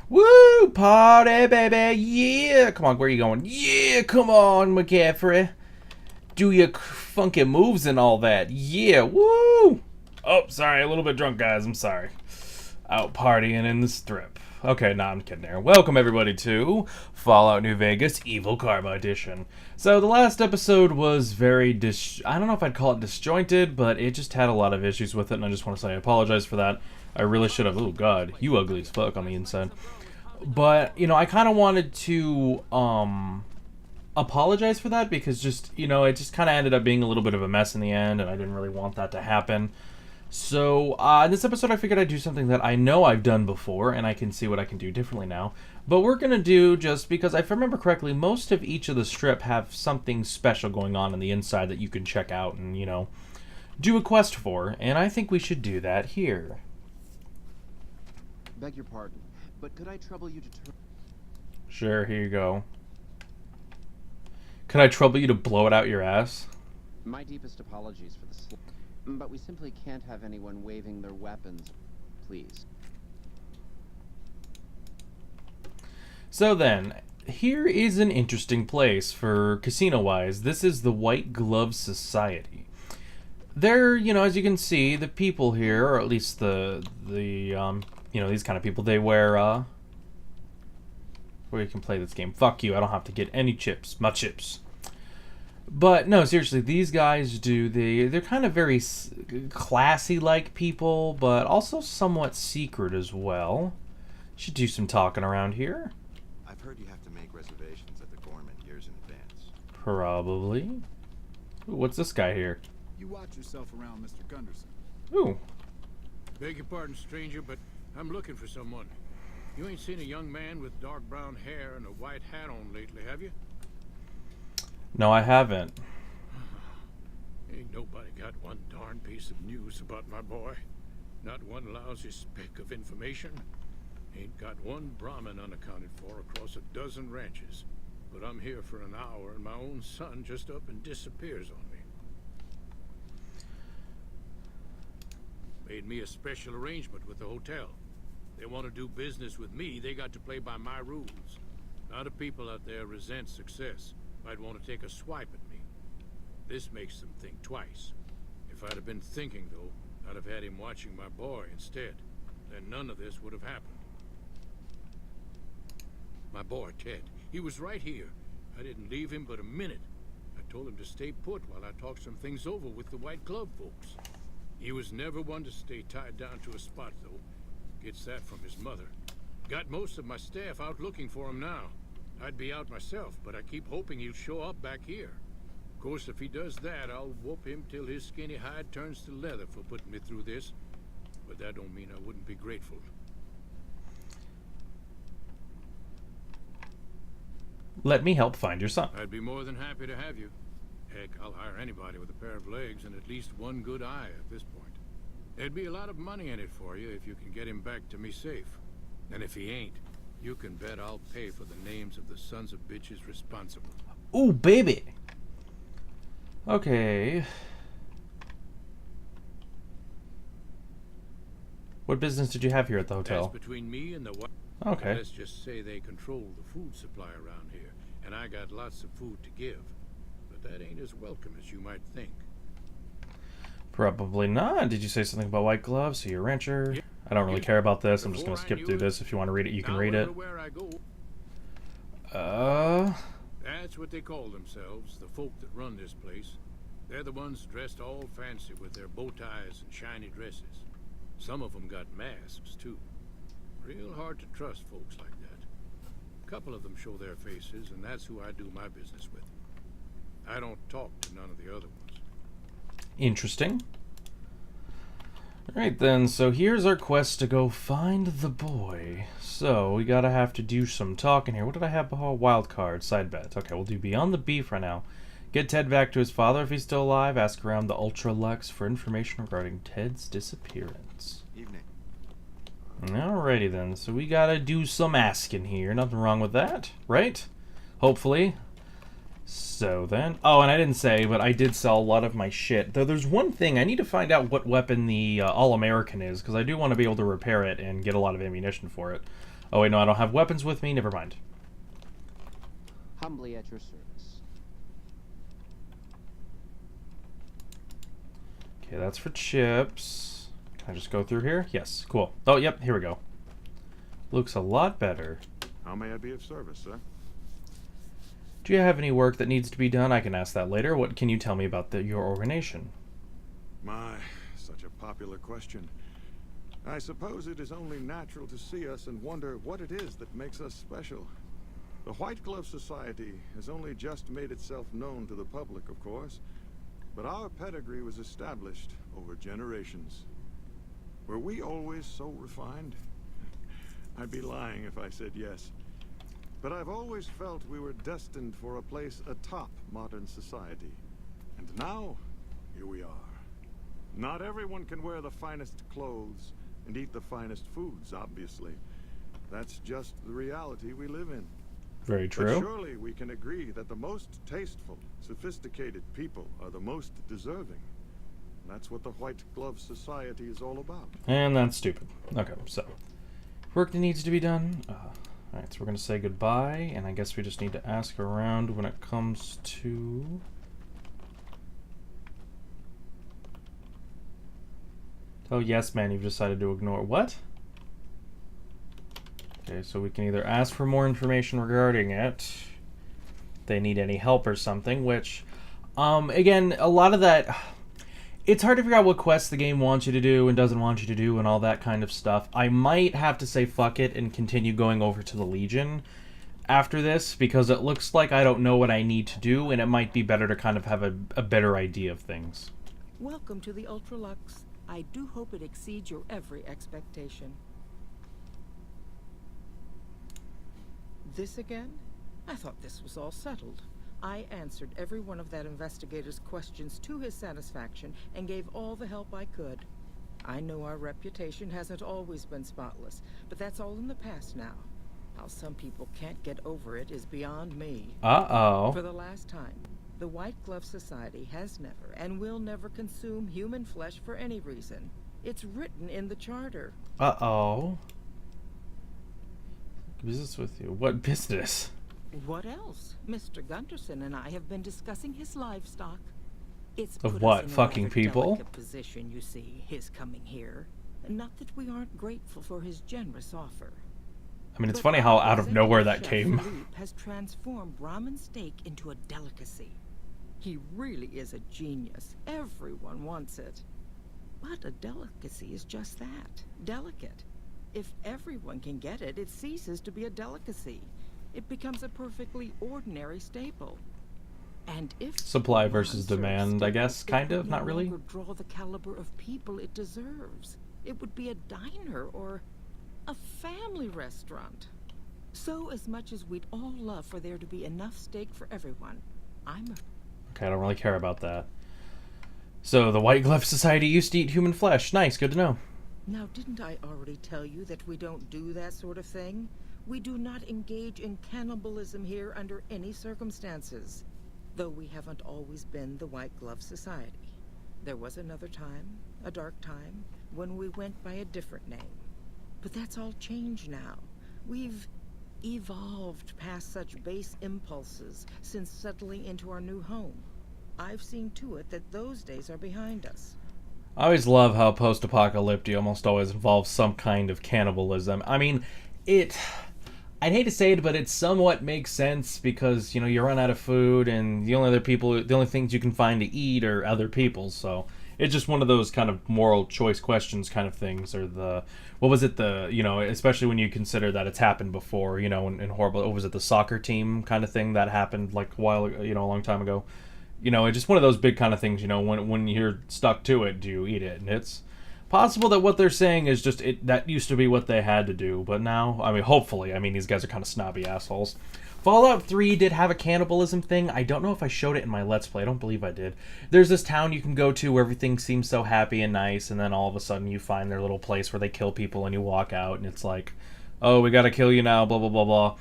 Woo! Party, baby! Yeah! Come on, where are you going? Yeah! Come on, McCaffrey. Do your funky moves and all that. Yeah! Woo! Oh, sorry, a little bit drunk, guys. I'm sorry. Out partying in the strip. Okay, nah, I'm kidding there. Welcome, everybody, to Fallout New Vegas Evil Karma Edition. So, the last episode was very I don't know if I'd call it disjointed, but it just had a lot of issues with it, and I just want to say I apologize for that. I really should have. Oh, God. You ugly as fuck on the inside. But, you know, I kind of wanted to, apologize for that because just, you know, it just kind of ended up being a little bit of a mess in the end, and I didn't really want that to happen. So, in this episode, I figured I'd do something that I know I've done before, and I can see what I can do differently now. But we're going to do, just because if I remember correctly, most of each of the strip have something special going on the inside that you can check out and, you know, do a quest for, and I think we should do that here. Beg your pardon, but could I trouble you to turn... Sure, here you go. Could I trouble you to blow it out your ass? My deepest apologies for the slip, but we simply can't have anyone waving their weapons, please. So then, here is an interesting place for casino-wise. This is the White Glove Society. They're, you know, as you can see, the people here, or at least the you know, these kind of people, they wear, where you can play this game. Fuck you, I don't have to get any chips. My chips. But, no, seriously, these guys they're kind of very classy-like people, but also somewhat secret as well. Should do some talking around here. I've heard you have to make reservations at the Gorman years in advance. Probably. Ooh, what's this guy here? You watch yourself around, Mr. Gunderson. Ooh. Beg your pardon, stranger, but I'm looking for someone. You ain't seen a young man with dark brown hair and a white hat on lately, have you? No, I haven't. Ain't nobody got one darn piece of news about my boy. Not one lousy speck of information. Ain't got one Brahmin unaccounted for across a dozen ranches. But I'm here for an hour and my own son just up and disappears on me. Made me a special arrangement with the hotel. They want to do business with me, they got to play by my rules. A lot of people out there resent success. Might want to take a swipe at me. This makes them think twice. If I'd have been thinking, though, I'd have had him watching my boy instead. Then none of this would have happened. My boy, Ted, he was right here. I didn't leave him but a minute. I told him to stay put while I talked some things over with the White Glove folks. He was never one to stay tied down to a spot, though. Gets that from his mother. Got most of my staff out looking for him now. I'd be out myself, but I keep hoping he'll show up back here. Of course, if he does that, I'll whoop him till his skinny hide turns to leather for putting me through this. But that don't mean I wouldn't be grateful. Let me help find your son. I'd be more than happy to have you. Heck, I'll hire anybody with a pair of legs and at least one good eye at this point. There'd be a lot of money in it for you if you can get him back to me safe. And if he ain't, you can bet I'll pay for the names of the sons of bitches responsible. Ooh, baby. Okay. What business did you have here at the hotel? That's between me and the Okay. Let's just say they control the food supply around here, and I got lots of food to give. But that ain't as welcome as you might think. Probably not. Did you say something about White Gloves? So you're a rancher? I don't really care about this. I'm just going to skip through this. If you want to read it, you can read it. Everywhere I go, Uh... that's what they call themselves, the folk that run this place. They're the ones dressed all fancy with their bow ties and shiny dresses. Some of them got masks, too. Real hard to trust folks like that. A couple of them show their faces, and that's who I do my business with. I don't talk to none of the other ones. Interesting. Alright then, so here's our quest to go find the boy. So, we gotta have to do some talking here. What did I have? Oh, wild card, side bets. Okay, we'll do Beyond the Beef right now. Get Ted back to his father if he's still alive. Ask around the Ultra Lux for information regarding Ted's disappearance. Evening. Alrighty then, so we gotta do some asking here. Nothing wrong with that, right? Hopefully. So then... Oh, and I didn't say, but I did sell a lot of my shit. Though there's one thing, I need to find out what weapon the All-American is, because I do want to be able to repair it and get a lot of ammunition for it. Oh wait, no, I don't have weapons with me, never mind. Humbly at your service. Okay, that's for chips. Can I just go through here? Yes, cool. Oh, yep, here we go. Looks a lot better. How may I be of service, sir? Do you have any work that needs to be done? I can ask that later. What can you tell me about your organization? My, such a popular question. I suppose it is only natural to see us and wonder what it is that makes us special. The White Glove Society has only just made itself known to the public, of course, but our pedigree was established over generations. Were we always so refined? I'd be lying if I said yes. But I've always felt we were destined for a place atop modern society. And now, here we are. Not everyone can wear the finest clothes and eat the finest foods, obviously. That's just the reality we live in. Very true. But surely we can agree that the most tasteful, sophisticated people are the most deserving. That's what the White Glove Society is all about. And that's stupid. Okay, so work that needs to be done. Alright, so we're going to say goodbye, and I guess we just need to ask around when it comes to... Oh, yes, man, you've decided to ignore... What? Okay, so we can either ask for more information regarding it, if they need any help or something, which, again, a lot of that... It's hard to figure out what quests the game wants you to do and doesn't want you to do and all that kind of stuff. I might have to say fuck it and continue going over to the Legion after this, because it looks like I don't know what I need to do, and it might be better to kind of have a better idea of things. Welcome to the Ultralux. I do hope it exceeds your every expectation. This again? I thought this was all settled. I answered every one of that investigator's questions to his satisfaction and gave all the help I could. I know our reputation hasn't always been spotless, but that's all in the past now. How some people can't get over it is beyond me. Uh-oh. For the last time, the White Glove Society has never and will never consume human flesh for any reason. It's written in the charter. Uh-oh. Business with you? What business? What else? Mr. Gunderson and I have been discussing his livestock. It's Of put what? us in a Fucking rather people? delicate position, you see, his coming here. Not that we aren't grateful for his generous offer. I mean, it's But funny how our out of nowhere that executive chef came. Philippe has transformed ramen steak into a delicacy. He really is a genius. Everyone wants it. But a delicacy is just that, delicate. If everyone can get it, it ceases to be a delicacy. It becomes a perfectly ordinary staple. And if Supply versus non-served demand, I guess, staples, kind it of, would not no really. longer draw the caliber of people it deserves. It would be a diner or a family restaurant. So as much as we'd all love for there to be enough steak for everyone, Okay, I don't really care about that. So, the White Glove Society used to eat human flesh. Nice, good to know. Now, didn't I already tell you that we don't do that sort of thing? We do not engage in cannibalism here under any circumstances. Though we haven't always been the White Glove Society. There was another time, a dark time, when we went by a different name. But that's all changed now. We've evolved past such base impulses since settling into our new home. I've seen to it that those days are behind us. I always love how post-apocalyptic almost always involves some kind of cannibalism. I mean, I'd hate to say it, but it somewhat makes sense because, you know, you run out of food and the only things you can find to eat are other people, so it's just one of those kind of moral choice questions kind of things, or especially when you consider that it's happened before, you know, in horrible, what was it, the soccer team kind of thing that happened like a long time ago. You know, it's just one of those big kind of things, you know, when you're stuck to it, do you eat it? And it's possible that what they're saying is just that used to be what they had to do, but now, I mean, hopefully, I mean, these guys are kind of snobby assholes. Fallout 3 did have a cannibalism thing. I don't know if I showed it in my Let's Play. I don't believe I did. There's this town you can go to where everything seems so happy and nice, and then all of a sudden you find their little place where they kill people and you walk out, and it's like, oh, we gotta kill you now, blah, blah, blah, blah.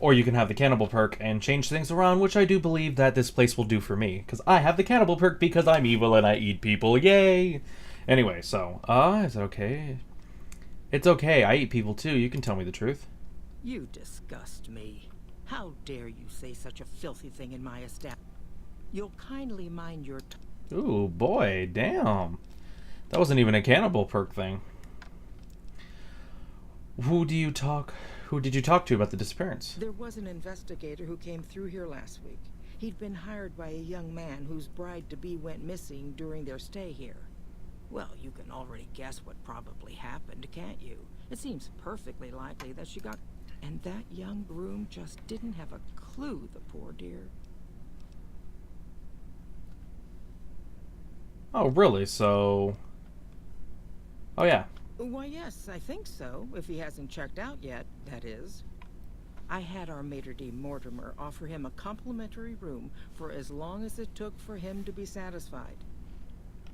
Or you can have the cannibal perk and change things around, which I do believe that this place will do for me. Because I have the cannibal perk because I'm evil and I eat people. Yay! Anyway, so, is it okay? It's okay, I eat people too. You can tell me the truth. You disgust me. How dare you say such a filthy thing in my establishment? You'll kindly mind your... Ooh, boy, damn. That wasn't even a cannibal perk thing. Who did you talk to about the disappearance? There was an investigator who came through here last week. He'd been hired by a young man whose bride-to-be went missing during their stay here. Well, you can already guess what probably happened, can't you? It seems perfectly likely that she got... And that young groom just didn't have a clue, the poor dear. Oh, really? So... Oh, yeah. Why, yes, I think so, if he hasn't checked out yet, that is. I had our maitre d' Mortimer offer him a complimentary room for as long as it took for him to be satisfied.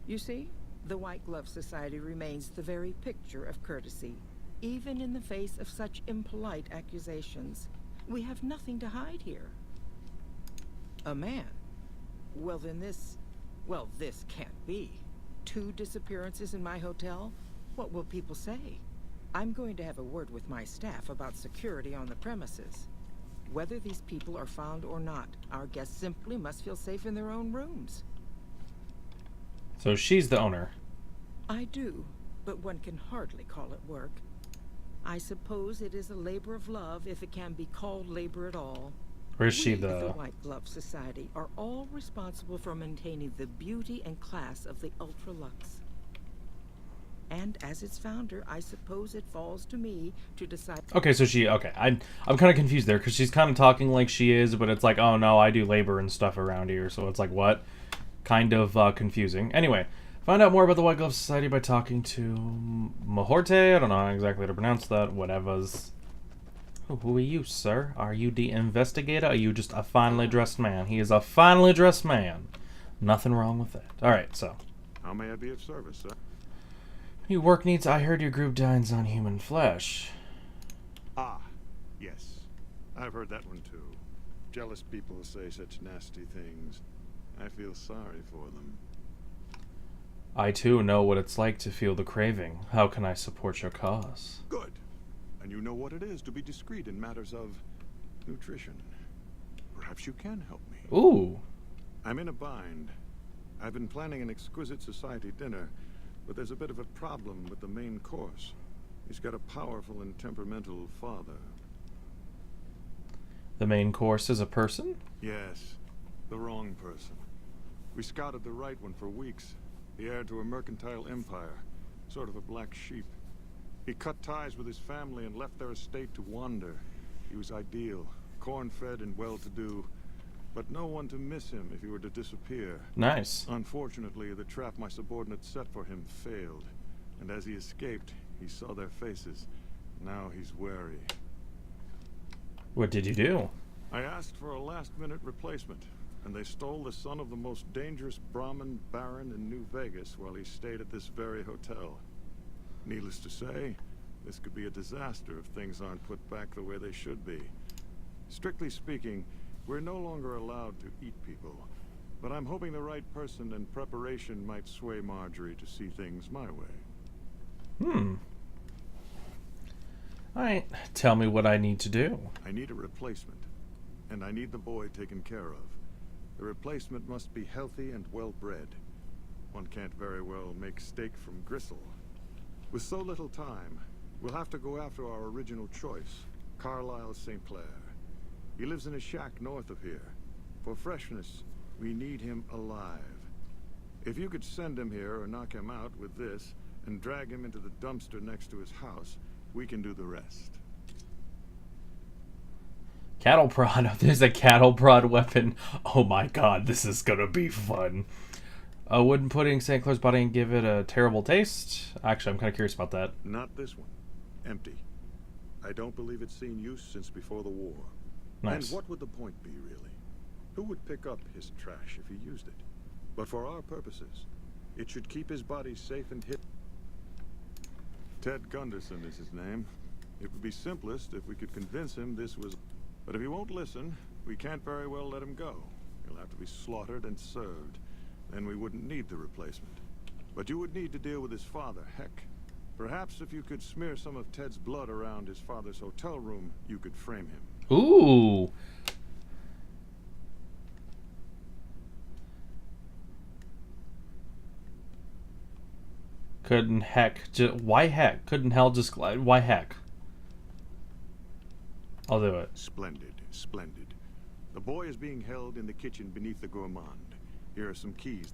You see, the White Glove Society remains the very picture of courtesy, even in the face of such impolite accusations. We have nothing to hide here. A man? Well, then this can't be. 2 disappearances in my hotel? What will people say? I'm going to have a word with my staff about security on the premises. Whether these people are found or not, our guests simply must feel safe in their own rooms. So she's the owner. I do, but one can hardly call it work. I suppose it is a labor of love if it can be called labor at all. Or is she We, the... the White Glove Society, are all responsible for maintaining the beauty and class of the ultra-luxe. And as its founder, I suppose it falls to me to decide... Okay, so she... Okay, I'm kind of confused there, because she's kind of talking like she is, but it's like, oh no, I do labor and stuff around here, so it's like, what? Kind of confusing. Anyway, find out more about the White Glove Society by talking to Mahorte. I don't know exactly how to pronounce that. Whatever's... Oh, who are you, sir? Are you the investigator, or are you just a finely dressed man? He is a finely dressed man. Nothing wrong with that. Alright, so... How may I be of service, sir? Your work needs... I heard your group dines on human flesh. Ah, yes. I've heard that one too. Jealous people say such nasty things. I feel sorry for them. I too know what it's like to feel the craving. How can I support your cause? Good. And you know what it is to be discreet in matters of nutrition. Perhaps you can help me. Ooh. I'm in a bind. I've been planning an exquisite society dinner, but there's a bit of a problem with the main course. He's got a powerful and temperamental father. The main course is a person? Yes, the wrong person. We scouted the right one for weeks. The heir to a mercantile empire. Sort of a black sheep. He cut ties with his family and left their estate to wander. He was ideal, corn-fed and well-to-do, but no one to miss him if he were to disappear. Nice. Unfortunately, the trap my subordinates set for him failed, and as he escaped, he saw their faces. Now he's wary. What did you do? I asked for a last-minute replacement, and they stole the son of the most dangerous Brahmin baron in New Vegas while he stayed at this very hotel. Needless to say, this could be a disaster if things aren't put back the way they should be. Strictly speaking, we're no longer allowed to eat people, but I'm hoping the right person and preparation might sway Marjorie to see things my way. Alright, tell me what I need to do. I need a replacement, and I need the boy taken care of. The replacement must be healthy and well-bred. One can't very well make steak from gristle. With so little time, we'll have to go after our original choice, Carlisle St. Clair. He lives in a shack north of here. For freshness, we need him alive. If you could send him here or knock him out with this, and drag him into the dumpster next to his house, we can do the rest. Cattle prod. There's a cattle prod weapon. Oh my god, this is gonna be fun. Wouldn't putting St. Clair's body and give it a terrible taste? Actually, I'm kind of curious about that. Not this one. Empty. I don't believe it's seen use since before the war. Nice. And what would the point be, really? Who would pick up his trash if he used it? But for our purposes, it should keep his body safe and hidden. Ted Gunderson is his name. It would be simplest if we could convince him this was... But if he won't listen, we can't very well let him go. He'll have to be slaughtered and served. Then we wouldn't need the replacement. But you would need to deal with his father, Heck. Perhaps if you could smear some of Ted's blood around his father's hotel room, you could frame him. Ooh. Couldn't Heck why Heck? Couldn't hell just glide? Why Heck? I'll do it. Splendid, splendid. The boy is being held in the kitchen beneath the gourmand. Here are some keys.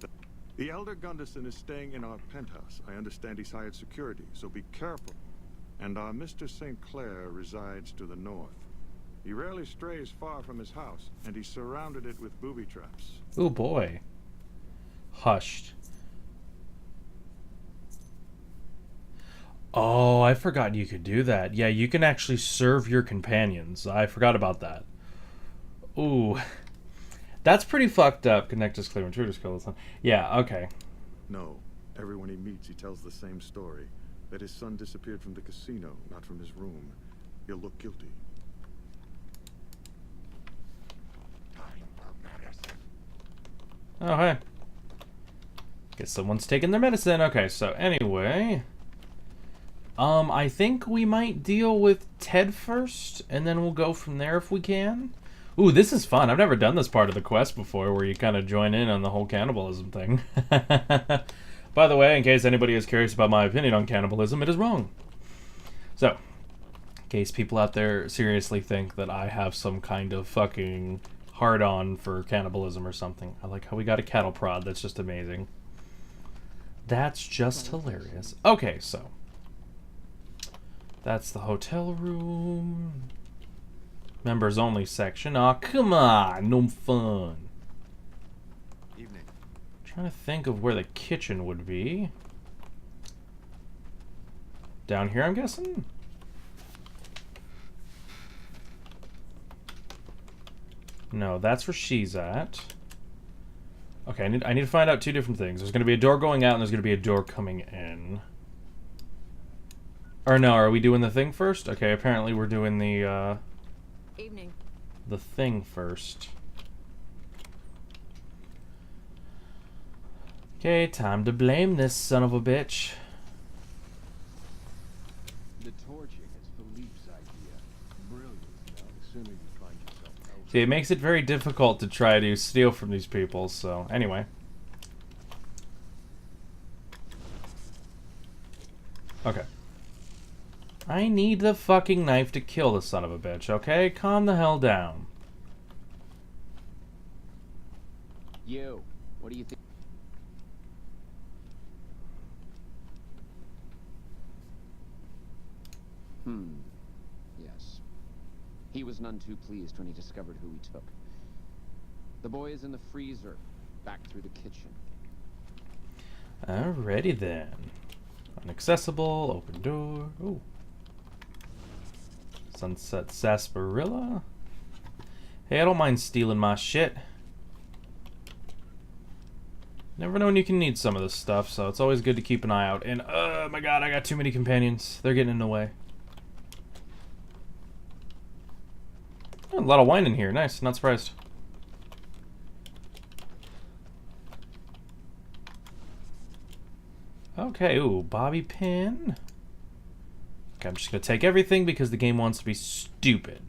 The elder Gunderson is staying in our penthouse. I understand he's hired security, so be careful. And our Mr. St. Clair resides to the north. He rarely strays far from his house, and he's surrounded it with booby traps. Oh boy. Hushed. Oh, I forgot you could do that. Yeah, you can actually serve your companions. I forgot about that. Ooh. That's pretty fucked up. Connect us, clear intruders, kill this one. Yeah, okay. No. Everyone he meets, he tells the same story. That his son disappeared from the casino, not from his room. He'll look guilty. Oh, hey. Guess someone's taking their medicine. Okay, so anyway. I think we might deal with Ted first, and then we'll go from there if we can. Ooh, this is fun. I've never done this part of the quest before, where you kind of join in on the whole cannibalism thing. By the way, in case anybody is curious about my opinion on cannibalism, it is wrong. So, in case people out there seriously think that I have some kind of fucking hard-on for cannibalism or something. I like how we got a cattle prod. That's just amazing. That's just hilarious. Okay, so. That's the hotel room. Members only section. Aw, come on, no fun. Evening. Trying to think of where the kitchen would be. Down here, I'm guessing? No, that's where she's at. Okay, I need to find out two different things. There's going to be a door going out and there's going to be a door coming in. Or no, are we doing the thing first? Okay, apparently we're doing the, Evening. the thing first. Okay, time to blame this son of a bitch. The torching is Philippe's idea. Brilliant, assuming you find yourself elsewhere. See, it makes it very difficult to try to steal from these people, so anyway. Okay. I need the fucking knife to kill the son of a bitch, okay? Calm the hell down. You, what do you think? Yes. He was none too pleased when he discovered who he took. The boy is in the freezer, back through the kitchen. Alrighty then. Inaccessible, open door. Ooh. Sunset sarsaparilla. Hey, I don't mind stealing my shit. Never know when you can need some of this stuff, so it's always good to keep an eye out. And, oh my god, I got too many companions. They're getting in the way. Oh, a lot of wine in here. Nice, not surprised. Okay, ooh, bobby pin. Okay, I'm just gonna take everything because the game wants to be stupid.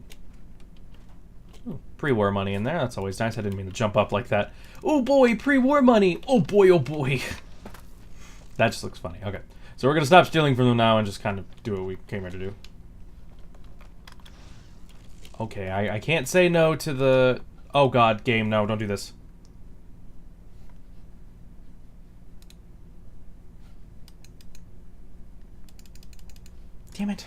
Ooh, pre-war money in there. That's always nice. I didn't mean to jump up like that. Oh boy, pre-war money. Oh boy, oh boy. That just looks funny. Okay, so we're gonna stop stealing from them now and just kind of do what we came here to do. Okay, I can't say no to the... Oh god, game, no, don't do this. Damn it.